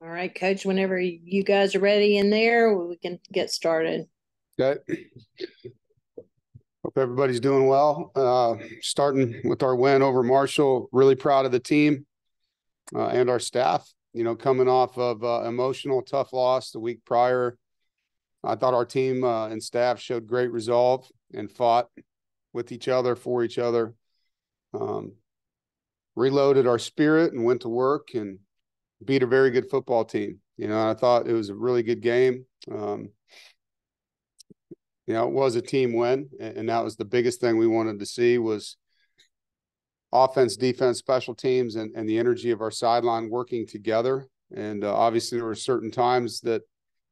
All right, Coach, whenever you guys are ready in there, we can get started. Okay. Hope everybody's doing well. Starting with our win over Marshall, really proud of the team and our staff. Coming off of emotional, tough loss the week prior, I thought our team and staff showed great resolve and fought with each other, for each other. Reloaded our spirit and went to work and beat a very good football team. I thought it was a really good game. It was a team win, and that was the biggest thing we wanted to see was offense, defense, special teams, and the energy of our sideline working together. And obviously there were certain times that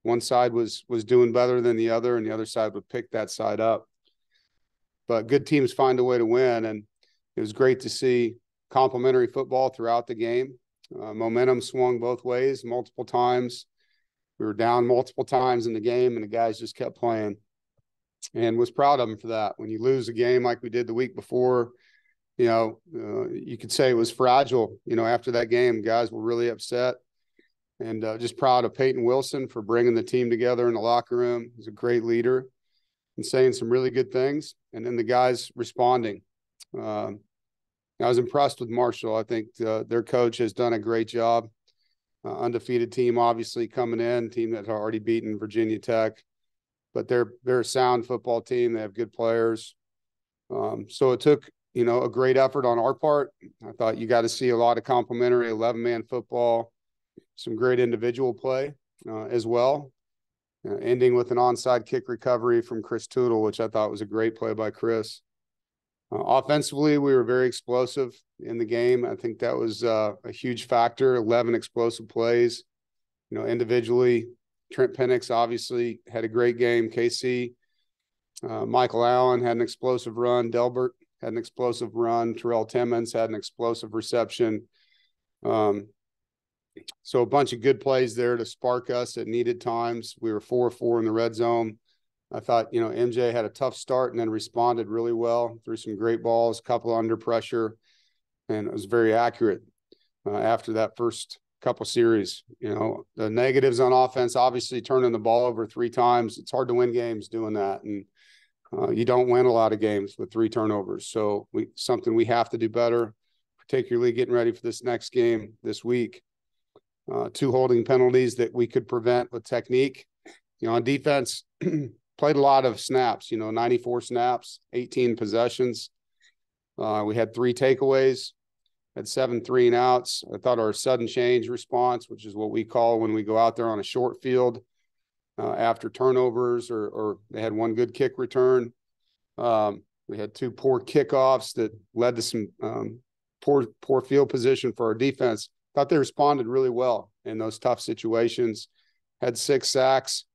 one side was doing better than the other, and the other side would pick that side up. But good teams find a way to win, and it was great to see complimentary football throughout the game. Momentum swung both ways multiple times. We were down multiple times in the game, and the guys just kept playing. And was proud of them for that. When you lose a game like we did the week before, you could say it was fragile. After that game, guys were really upset, and just proud of Peyton Wilson for bringing the team together in the locker room. He's a great leader and saying some really good things. And then the guys responding. I was impressed with Marshall. I think their coach has done a great job. Undefeated team, obviously coming in, team that had already beaten Virginia Tech. But they're a sound football team. They have good players. So it took, a great effort on our part. I thought you got to see a lot of complimentary 11-man football, some great individual play as well, ending with an onside kick recovery from Chris Tootle, which I thought was a great play by Chris. Offensively, we were very explosive in the game. I think that was a huge factor, 11 explosive plays. Individually, Trent Penix obviously had a great game. KC, Michael Allen had an explosive run. Delbert had an explosive run. Terrell Timmons had an explosive reception. So a bunch of good plays there to spark us at needed times. We were 4-4 in the red zone. I thought, MJ had a tough start and then responded really well, threw some great balls, a couple under pressure, and it was very accurate after that first couple series. The negatives on offense, obviously turning the ball over 3 times. It's hard to win games doing that. And you don't win a lot of games with 3 turnovers. So something we have to do better, particularly getting ready for this next game this week. 2 holding penalties that we could prevent with technique. On defense, played a lot of snaps, 94 snaps, 18 possessions. We had 3 takeaways. Had 7 3-and-outs. I thought our sudden change response, which is what we call when we go out there on a short field after turnovers, or they had 1 good kick return. We had 2 poor kickoffs that led to some poor field position for our defense. Thought they responded really well in those tough situations. Had 6 sacks.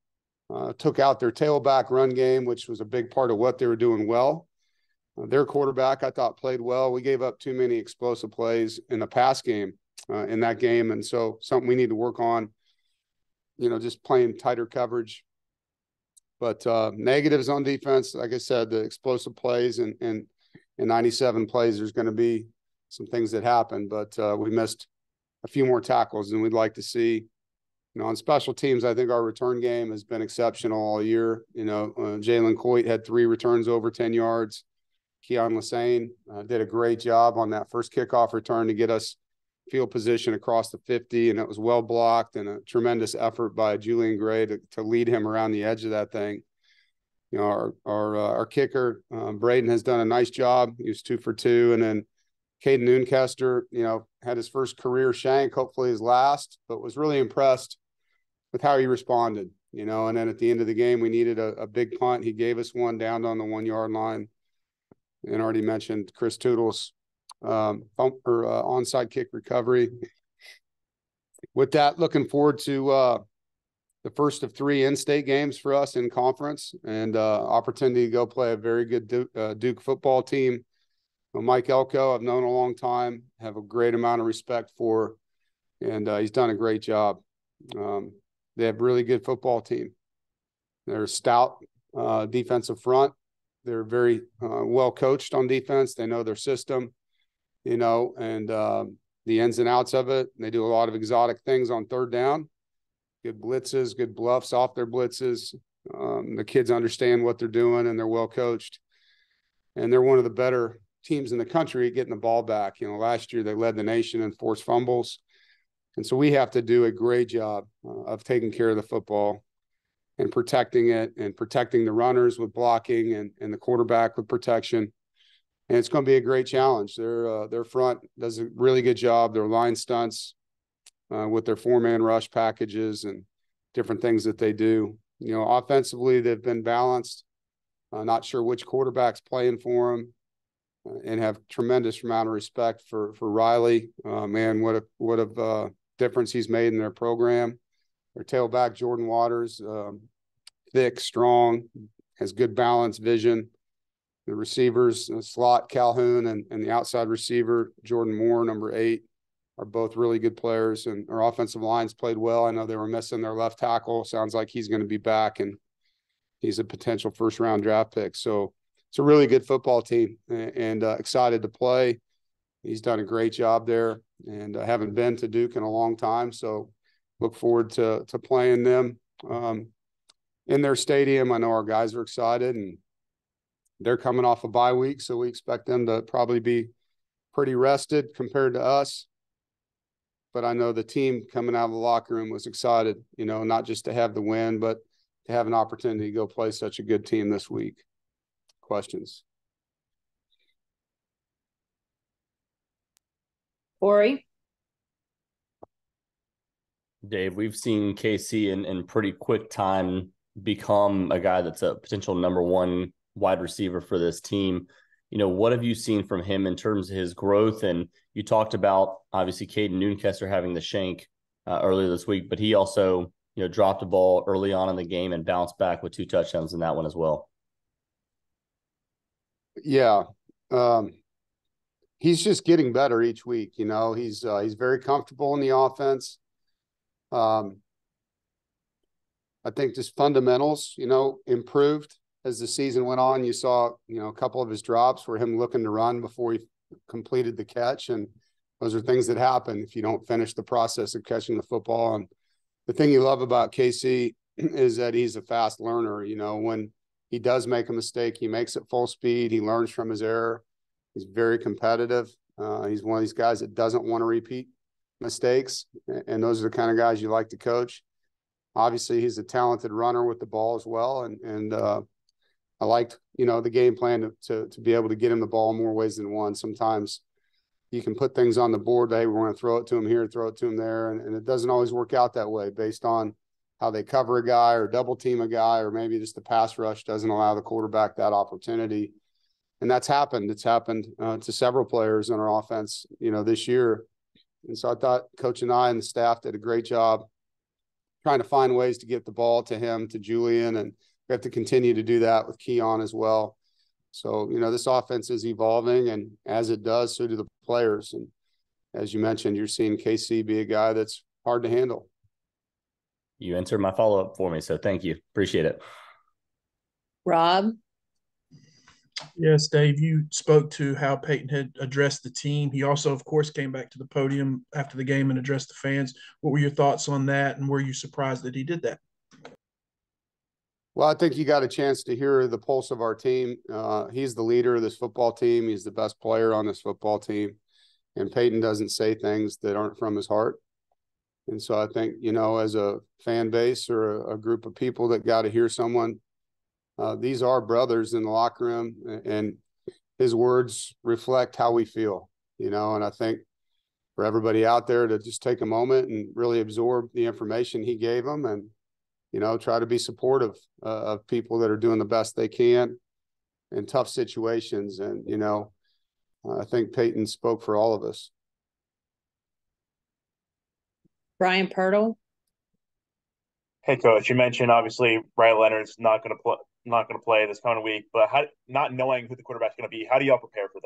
Took out their tailback run game, which was a big part of what they were doing well. Their quarterback, I thought, played well. We gave up too many explosive plays in the pass game in that game. And so something we need to work on, just playing tighter coverage. But negatives on defense, like I said, the explosive plays and 97 plays, there's going to be some things that happen. But we missed a few more tackles than we'd like to see. On special teams, I think our return game has been exceptional all year. Jalen Coit had 3 returns over 10 yards. Keon Lassane did a great job on that first kickoff return to get us field position across the 50, and it was well blocked, and a tremendous effort by Julian Gray to lead him around the edge of that thing. Our kicker, Braden, has done a nice job. He was 2 for 2, and then Caden Noonkester, had his first career shank, hopefully his last, but was really impressed with how he responded, and then at the end of the game, we needed a big punt. He gave us one down on the 1-yard line. And already mentioned Chris Tootle's onside kick recovery. With that, looking forward to the first of 3 in-state games for us in conference, and opportunity to go play a very good Duke football team. Mike Elko, I've known a long time, have a great amount of respect for, and he's done a great job. They have a really good football team. They're a stout defensive front. They're very well coached on defense. They know their system, and the ins and outs of it. They do a lot of exotic things on third down, good blitzes, good bluffs off their blitzes. The kids understand what they're doing, and they're well coached. And they're one of the better teams in the country at getting the ball back. Last year they led the nation in forced fumbles. And so we have to do a great job of taking care of the football and protecting it, and protecting the runners with blocking, and the quarterback with protection. And it's going to be a great challenge. Their front does a really good job. Their line stunts with their 4-man rush packages and different things that they do. Offensively, they've been balanced. Not sure which quarterback's playing for them, and have tremendous amount of respect for Riley. Man, what a difference he's made in their program. Their tailback, Jordan Waters, thick, strong, has good balance, vision. The receivers, slot Calhoun, and the outside receiver, Jordan Moore, number 8, are both really good players. And our offensive line's played well. I know they were missing their left tackle. Sounds like he's going to be back, and he's a potential first-round draft pick. So it's a really good football team, and excited to play. He's done a great job there, and I haven't been to Duke in a long time, so look forward to playing them in their stadium. I know our guys are excited, and they're coming off a bye week, so we expect them to probably be pretty rested compared to us. But I know the team coming out of the locker room was excited, not just to have the win, but to have an opportunity to go play such a good team this week. Questions? Corey? Dave, we've seen KC in pretty quick time become a guy that's a potential number 1 wide receiver for this team. What have you seen from him in terms of his growth? And you talked about, obviously, Caden Noonkester having the shank earlier this week, but he also, dropped a ball early on in the game and bounced back with 2 touchdowns in that one as well. Yeah. He's just getting better each week. He's very comfortable in the offense. I think just fundamentals, improved as the season went on. You saw, a couple of his drops were him looking to run before he completed the catch. And those are things that happen if you don't finish the process of catching the football. And the thing you love about KC is that he's a fast learner. When he does make a mistake, he makes it full speed. He learns from his error. He's very competitive. He's one of these guys that doesn't want to repeat mistakes. And those are the kind of guys you like to coach. Obviously, he's a talented runner with the ball as well. And I liked, the game plan to be able to get him the ball in more ways than one. Sometimes you can put things on the board. Hey, we're going to throw it to him here, throw it to him there. And it doesn't always work out that way based on how they cover a guy or double team a guy, or maybe just the pass rush doesn't allow the quarterback that opportunity. And that's happened. It's happened to several players in our offense, this year. And so I thought Coach and I and the staff did a great job trying to find ways to get the ball to him, to Julian, and we have to continue to do that with Keon as well. So, this offense is evolving, and as it does, so do the players. And as you mentioned, you're seeing KC be a guy that's hard to handle. You answered my follow-up for me, so thank you. Appreciate it. Rob? Yes, Dave, you spoke to how Peyton had addressed the team. He also, of course, came back to the podium after the game and addressed the fans. What were your thoughts on that, and were you surprised that he did that? Well, I think you got a chance to hear the pulse of our team. He's the leader of this football team. He's the best player on this football team. And Peyton doesn't say things that aren't from his heart. And so I think, as a fan base or a group of people that got to hear someone, these are brothers in the locker room, and his words reflect how we feel, and I think for everybody out there to just take a moment and really absorb the information he gave them, and, try to be supportive of people that are doing the best they can in tough situations. And, I think Peyton spoke for all of us. Brian Pirtle? Hey, Coach, you mentioned obviously Riley Leonard's not going to play this coming week, but not knowing who the quarterback's going to be, how do y'all prepare for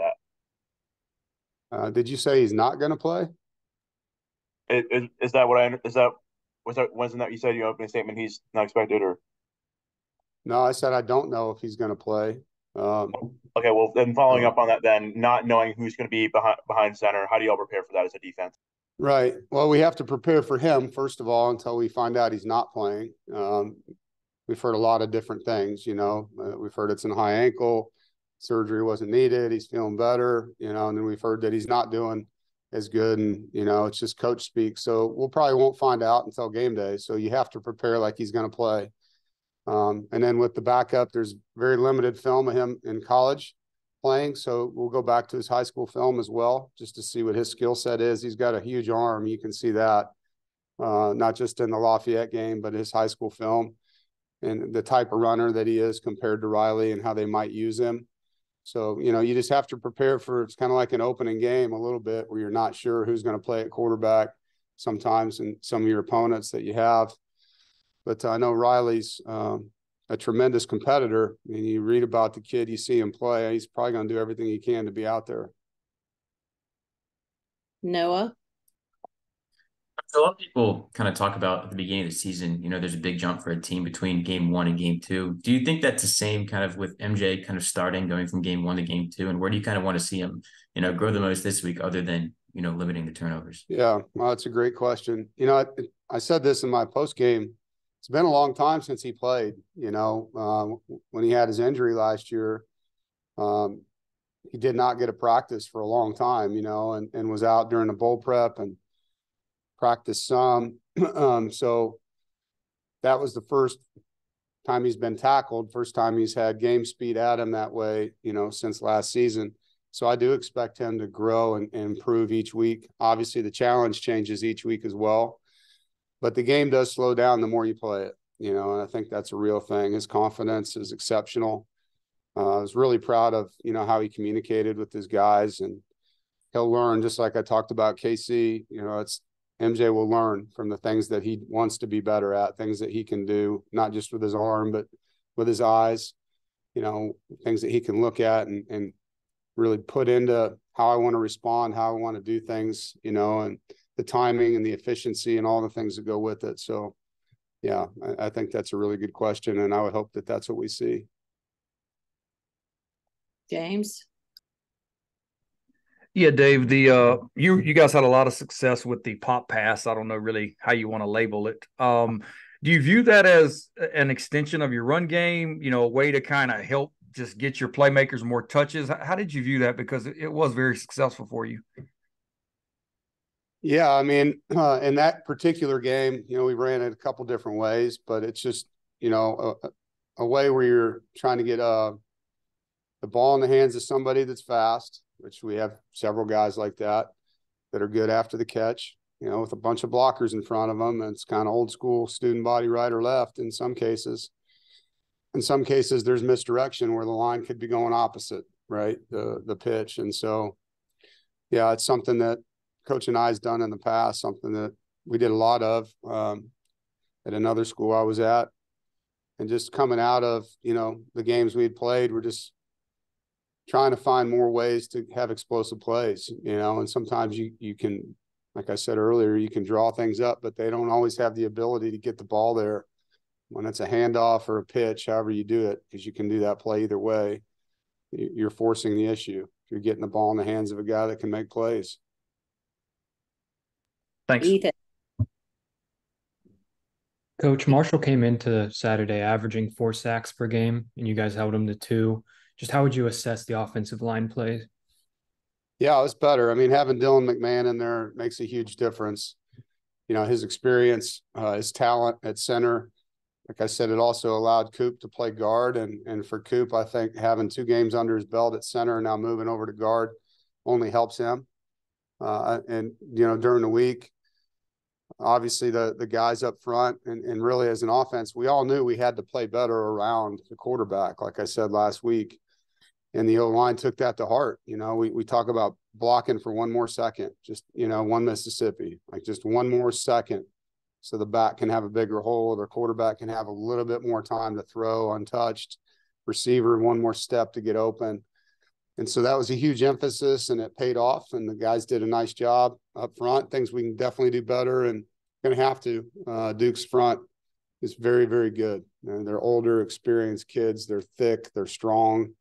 that? Did you say he's not going to play? Is that what wasn't that you said in your opening statement he's not expected, or? No, I said I don't know if he's going to play. Okay, well, then following up on that, then not knowing who's going to be behind center, how do y'all prepare for that as a defense? Right. Well, we have to prepare for him, first of all, until we find out he's not playing. We've heard a lot of different things, we've heard it's in a high ankle, surgery wasn't needed, he's feeling better, and then we've heard that he's not doing as good, and, it's just coach speak. So we'll probably won't find out until game day. So you have to prepare like he's going to play. And then with the backup, there's very limited film of him in college playing. So we'll go back to his high school film as well, just to see what his skill set is. He's got a huge arm. You can see that, not just in the Lafayette game, but his high school film and the type of runner that he is compared to Riley and how they might use him. So, you just have to prepare for, it's kind of like an opening game a little bit where you're not sure who's going to play at quarterback sometimes and some of your opponents that you have. But I know Riley's a tremendous competitor. I mean, you read about the kid, you see him play, he's probably going to do everything he can to be out there. Noah? So a lot of people kind of talk about at the beginning of the season, there's a big jump for a team between game 1 and game 2. Do you think that's the same kind of with MJ kind of starting, going from game 1 to game 2? And where do you kind of want to see him, grow the most this week other than, limiting the turnovers? Yeah, well, that's a great question. I said this in my post game. It's been a long time since he played, when he had his injury last year. He did not get a practice for a long time, and was out during the bowl prep and practiced some. So that was the first time he's been tackled, first time he's had game speed at him that way, since last season. So I do expect him to grow and improve each week. Obviously, the challenge changes each week as well, but the game does slow down the more you play it, and I think that's a real thing. His confidence is exceptional. I was really proud of, how he communicated with his guys, and he'll learn, just like I talked about KC, MJ will learn from the things that he wants to be better at, things that he can do, not just with his arm, but with his eyes, things that he can look at and really put into how I want to respond, how I want to do things, and the timing and the efficiency and all the things that go with it. So, yeah, I think that's a really good question, and I would hope that that's what we see. James? Yeah, Dave, you guys had a lot of success with the pop pass. I don't know really how you want to label it. Do you view that as an extension of your run game, a way to kind of help just get your playmakers more touches? How did you view that? Because it was very successful for you. Yeah, I mean, in that particular game, we ran it a couple different ways, but it's just, a way where you're trying to get the ball in the hands of somebody that's fast, which we have several guys like that are good after the catch, with a bunch of blockers in front of them. And it's kind of old school student body, right or left in some cases. In some cases, there's misdirection where the line could be going opposite, right, the pitch. And so, yeah, it's something that Coach and I has done in the past, something that we did a lot of at another school I was at. And just coming out of, the games we had played, we're just trying to find more ways to have explosive plays, and sometimes you can, like I said earlier, you can draw things up, but they don't always have the ability to get the ball there when it's a handoff or a pitch, however you do it, because you can do that play either way. You're forcing the issue. You're getting the ball in the hands of a guy that can make plays. Thanks. Ethan? Coach, Marshall came into Saturday averaging 4 sacks per game, and you guys held him to 2. Just how would you assess the offensive line plays? Yeah, it was better. I mean, having Dylan McMahon in there makes a huge difference. His experience, his talent at center. Like I said, it also allowed Coop to play guard. And for Coop, I think having 2 games under his belt at center and now moving over to guard only helps him. And during the week, obviously the guys up front and really as an offense, we all knew we had to play better around the quarterback, like I said last week. And the O-line took that to heart. We talk about blocking for one more second, just, one Mississippi, like just one more second so the back can have a bigger hole, the quarterback can have a little bit more time to throw untouched, receiver one more step to get open. And so that was a huge emphasis, and it paid off, and the guys did a nice job up front, things we can definitely do better and going to have to. Duke's front is very, very good. They're older, experienced kids. They're thick. They're strong.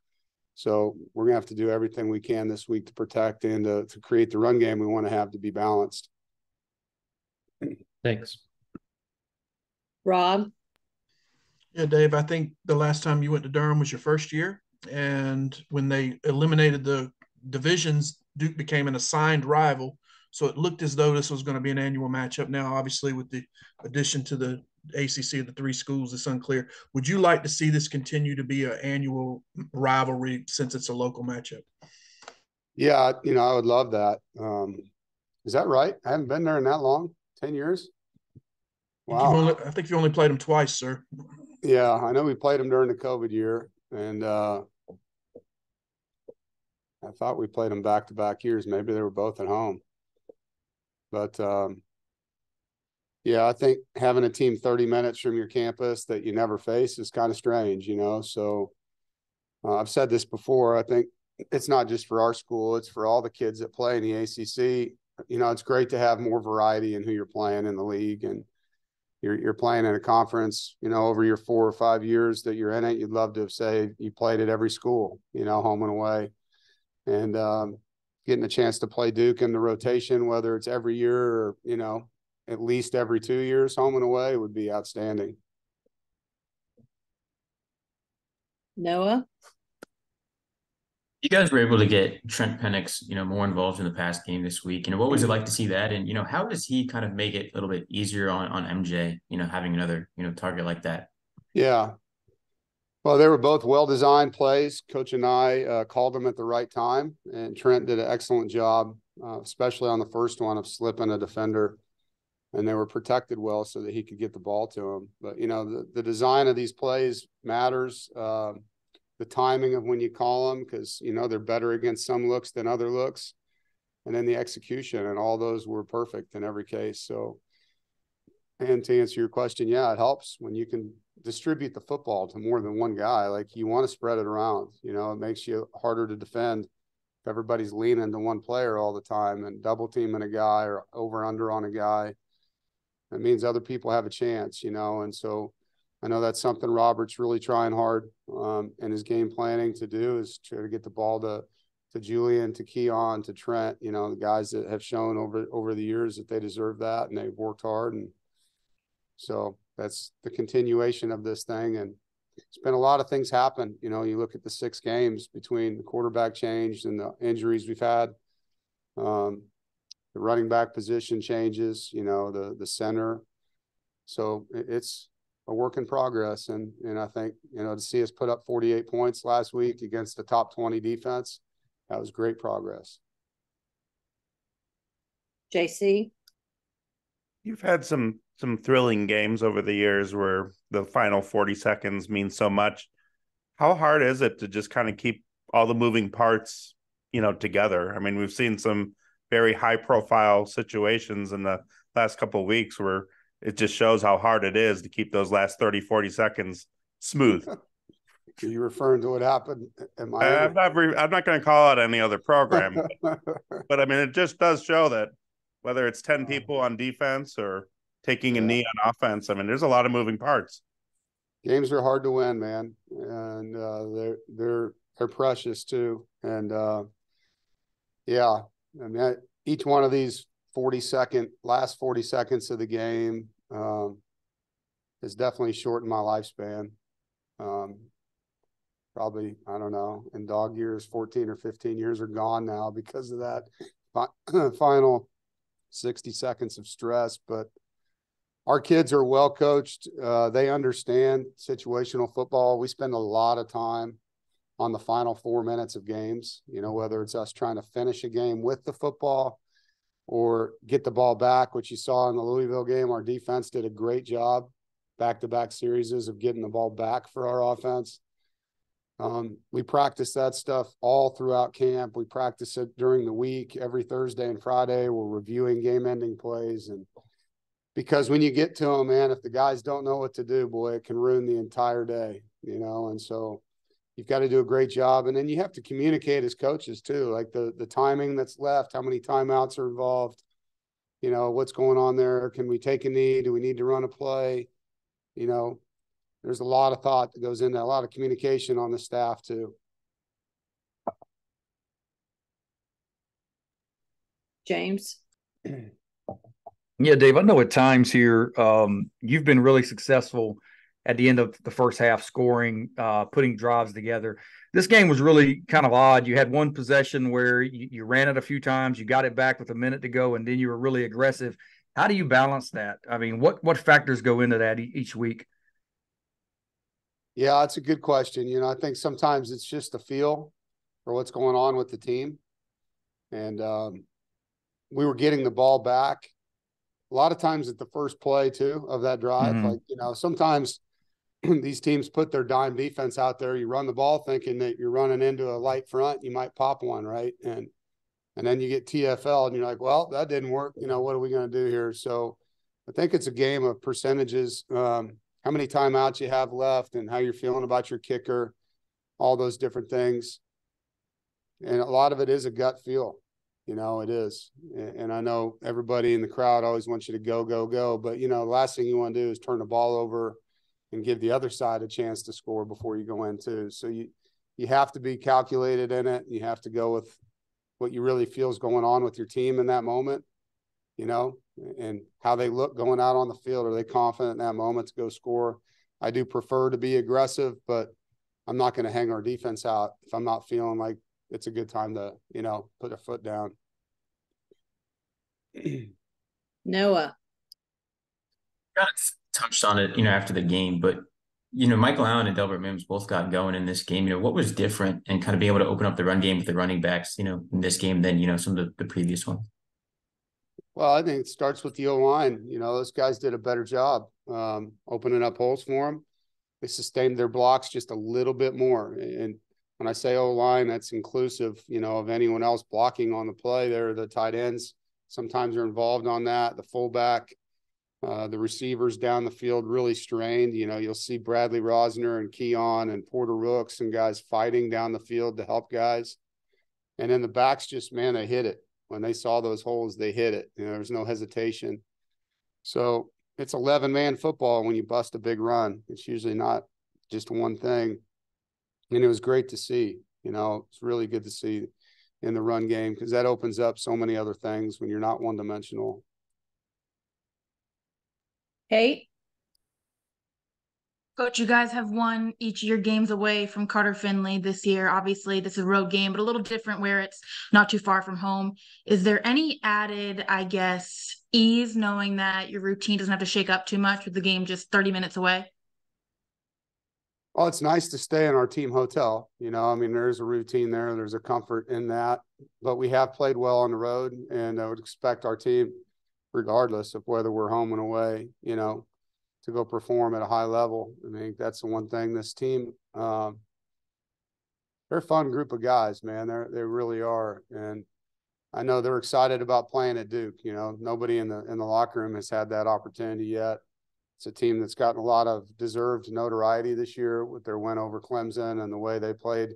So we're going to have to do everything we can this week to protect and to create the run game we want to have to be balanced. Thanks. Rob? Yeah, Dave, I think the last time you went to Durham was your first year. And when they eliminated the divisions, Duke became an assigned rival. So it looked as though this was going to be an annual matchup. Now, obviously, with the addition to the ACC, the three schools, it's unclear. Would you like to see this continue to be an annual rivalry since it's a local matchup? Yeah, I would love that. Is that right? I haven't been there in that long, 10 years. Wow. I think you only played them twice, sir. Yeah, I know we played them during the COVID year, and I thought we played them back-to-back years. Maybe they were both at home. But, yeah, I think having a team 30 minutes from your campus that you never face is kind of strange, So I've said this before. I think it's not just for our school. It's for all the kids that play in the ACC. It's great to have more variety in who you're playing in the league, and you're playing in a conference, over your 4 or 5 years that you're in it. You'd love to say you played at every school, home and away. And getting a chance to play Duke in the rotation, whether it's every year or, at least every 2 years, home and away, would be outstanding. Noah? You guys were able to get Trent Penix, more involved in the pass game this week. What was it like to see that? And, how does he kind of make it a little bit easier on MJ, having another, target like that? Yeah. Well, they were both well-designed plays. Coach and I called them at the right time, and Trent did an excellent job, especially on the first one of slipping a defender, and they were protected well so that he could get the ball to him. But, the design of these plays matters. The timing of when you call them, because, they're better against some looks than other looks, and then the execution, and all those were perfect in every case. So, and to answer your question, yeah, it helps when you can distribute the football to more than one guy. Like, you want to spread it around, it makes you harder to defend if everybody's leaning to one player all the time and double teaming a guy or over under on a guy. That means other people have a chance, and so I know that's something Robert's really trying hard in his game planning to do, is try to get the ball to Julian, to Keon, to Trent, the guys that have shown over the years that they deserve that, and they've worked hard. And so that's the continuation of this thing. And it's been a lot of things happen. You look at the 6 games between the quarterback change and the injuries we've had, the running back position changes, the center. So it's a work in progress. And I think, to see us put up 48 points last week against the top 20 defense, that was great progress. JC? You've had some thrilling games over the years where the final 40 seconds means so much. How hard is it to just kind of keep all the moving parts, together? I mean, we've seen some very high profile situations in the last couple of weeks where it just shows how hard it is to keep those last 30, 40 seconds smooth. Are you referring to what happened at I'm not going to call out any other program, but I mean, it just does show that whether it's 10 people on defense or taking a knee on offense, I mean, there's a lot of moving parts. Games are hard to win, man, and they're precious too. And yeah, I mean, each one of these last 40 seconds of the game has definitely shortened my lifespan. Probably, I don't know, in dog years, 14 or 15 years are gone now because of that final 60 seconds of stress. But our kids are well coached. They understand situational football. We spend a lot of time on the final 4 minutes of games, whether it's us trying to finish a game with the football or get the ball back, which you saw in the Louisville game. Our defense did a great job, back-to-back series of getting the ball back for our offense. We practice that stuff all throughout camp. We practice it during the week. Every Thursday and Friday, we're reviewing game-ending plays. And because when you get to them, man, if the guys don't know what to do, boy, it can ruin the entire day, And so you've got to do a great job. And then you have to communicate as coaches too, like the timing that's left, how many timeouts are involved, what's going on there. Can we take a knee? Do we need to run a play? There's a lot of thought that goes into that, a lot of communication on the staff too. James? Yeah, Dave, I know at times here you've been really successful at the end of the first half scoring, putting drives together. This game was really kind of odd. You had one possession where you ran it a few times, you got it back with a minute to go, and then you were really aggressive. How do you balance that? I mean, what factors go into that each week? Yeah, that's a good question. I think sometimes it's just a feel for what's going on with the team. And we were getting the ball back a lot of times at the first play too of that drive. Mm-hmm. Like, sometimes these teams put their dime defense out there. You run the ball thinking that you're running into a light front, you might pop one, right? And then you get TFL and you're like, well, that didn't work. What are we going to do here? So I think it's a game of percentages, how many timeouts you have left and how you're feeling about your kicker, all those different things. And a lot of it is a gut feel. It is. And I know everybody in the crowd always wants you to go, go, go. But, the last thing you want to do is turn the ball over and give the other side a chance to score before you go in too. So you have to be calculated in it. You have to go with what you really feel is going on with your team in that moment, and how they look going out on the field. Are they confident in that moment to go score? I do prefer to be aggressive, but I'm not going to hang our defense out if I'm not feeling like it's a good time to, put a foot down. Noah? Kind of touched on it, after the game, but Michael Allen and Delbert Mims both got going in this game. What was different and kind of being able to open up the run game with the running backs, in this game than, some of the previous ones? Well, I think it starts with the O-line. Those guys did a better job opening up holes for them. They sustained their blocks just a little bit more. And when I say O-line, that's inclusive, of anyone else blocking on the play. They're the tight ends. Sometimes are involved on that. The fullback, the receivers down the field really strained. You'll see Bradley Rosner and Keon and Porter Rooks and guys fighting down the field to help guys. And then the backs just, man, they hit it. When they saw those holes, they hit it. There's no hesitation. So it's 11-man football when you bust a big run. It's usually not just one thing. And it was great to see. It's really good to see in the run game because that opens up so many other things when you're not one-dimensional. Kate? Coach, you guys have won each of your games away from Carter Finley this year. Obviously, this is a road game, but a little different where it's not too far from home. Is there any added, ease knowing that your routine doesn't have to shake up too much with the game just 30 minutes away? Well, it's nice to stay in our team hotel. There's a routine there. There's a comfort in that. But we have played well on the road, and I would expect our team, regardless of whether we're home and away, to go perform at a high level. I think that's the one thing this team, they're a fun group of guys, man. They really are. And I know they're excited about playing at Duke. Nobody in the locker room has had that opportunity yet. It's a team that's gotten a lot of deserved notoriety this year with their win over Clemson and the way they played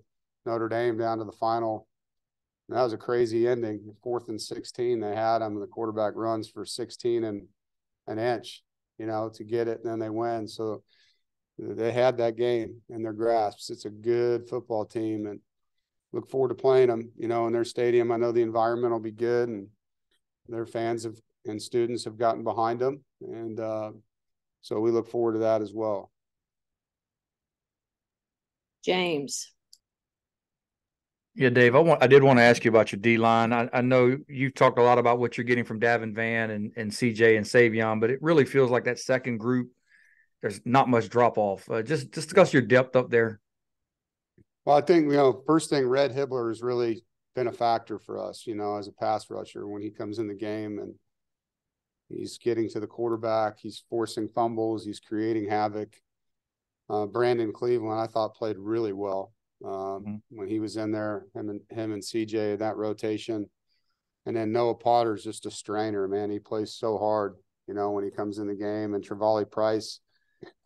Notre Dame down to the final. And that was a crazy ending. 4th and 16, they had them, and the quarterback runs for 16 and an inch, to get it, and then they win. So they had that game in their grasps. It's a good football team, and look forward to playing them, in their stadium. I know the environment will be good, and their fans and students have gotten behind them. And so we look forward to that as well. James? Yeah, Dave, I did want to ask you about your D-line. I know you've talked a lot about what you're getting from Davin Van and CJ and Savion, but it really feels like that second group, there's not much drop-off. Just discuss your depth up there. Well, I think, first thing, Red Hibbler has really been a factor for us, as a pass rusher when he comes in the game, and he's getting to the quarterback. He's forcing fumbles. He's creating havoc. Brandon Cleveland, I thought, played really well when he was in there, him and CJ, that rotation. And then Noah Potter's just a strainer, man. He plays so hard, when he comes in the game. And Trevally Price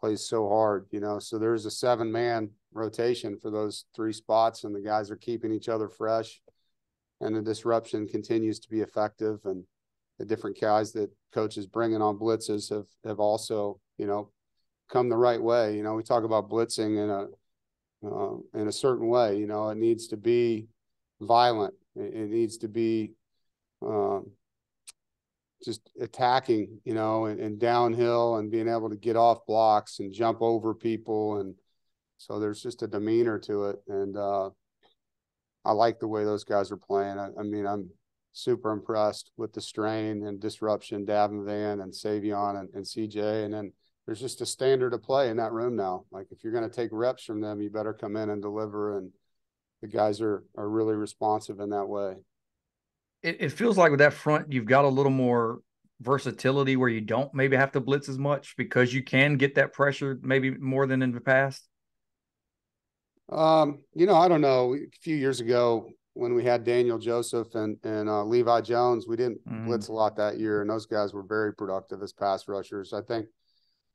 plays so hard, So there's a 7-man rotation for those 3 spots, and the guys are keeping each other fresh. And the disruption continues to be effective. And the different guys that coaches bringing on blitzes have also, come the right way. We talk about blitzing in a certain way. It needs to be violent. It needs to be just attacking, you know, and downhill and being able to get off blocks and jump over people. And so there's just a demeanor to it. And I like the way those guys are playing. I mean, I'm super impressed with the strain and disruption, Davin Van and Savion and CJ. And then there's just a standard of play in that room now. Like, if you're going to take reps from them, you better come in and deliver. And the guys are really responsive in that way. It feels like with that front, you've got a little more versatility where you don't maybe have to blitz as much because you can get that pressure maybe more than in the past. You know, I don't know. A few years ago when we had Daniel Joseph and Levi Jones, we didn't blitz a lot that year, and those guys were very productive as pass rushers. I think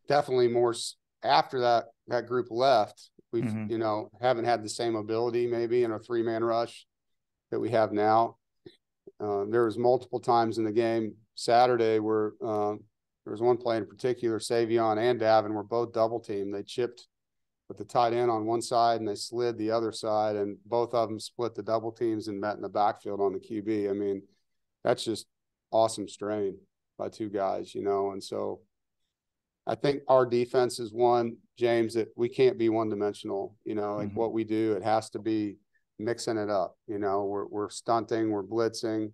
definitely more after that group left, we've, you know, haven't had the same ability maybe in a 3-man rush that we have now. There was multiple times in the game Saturday where there was one play in particular, Savion and Davin were both double teamed. They chipped with the tight end on one side and they slid the other side, and both of them split the double teams and met in the backfield on the QB. I mean, that's just awesome strain by two guys, you know. And so I think our defense is one, James, that we can't be one-dimensional, you know, like what we do, it has to be mixing it up. You know, we're stunting, we're blitzing,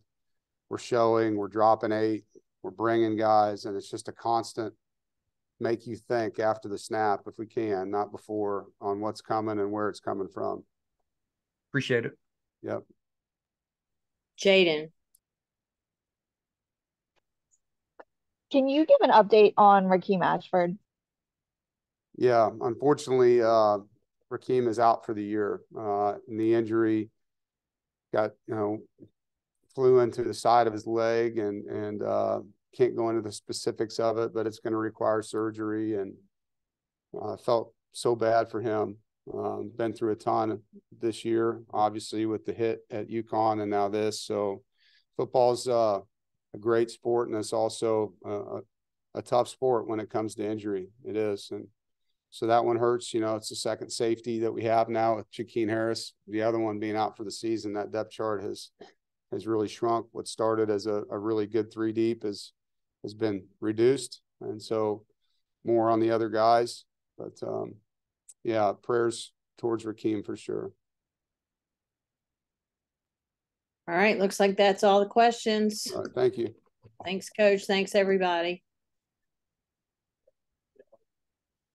we're showing, we're dropping 8, we're bringing guys, and it's just a constant make you think after the snap, if we can, not before, on what's coming and where it's coming from. Appreciate it. Yep. Jaden. Can you give an update on Rakeem Ashford? Yeah, unfortunately, Rakeem is out for the year. Knee injury, got, you know, flew into the side of his leg, and can't go into the specifics of it, but it's going to require surgery. And felt so bad for him. Been through a ton this year, obviously, with the hit at UConn and now this. So football's a great sport, and it's also a tough sport when it comes to injury. It is. And so that one hurts. You know, it's the second safety that we have now with Shaquem Harris, the other one being out for the season. That depth chart has really shrunk. What started as a really good 3 deep has been reduced. And so more on the other guys. But yeah, prayers towards Rakeem for sure. All right. Looks like that's all the questions. All right, thank you. Thanks, Coach. Thanks, everybody.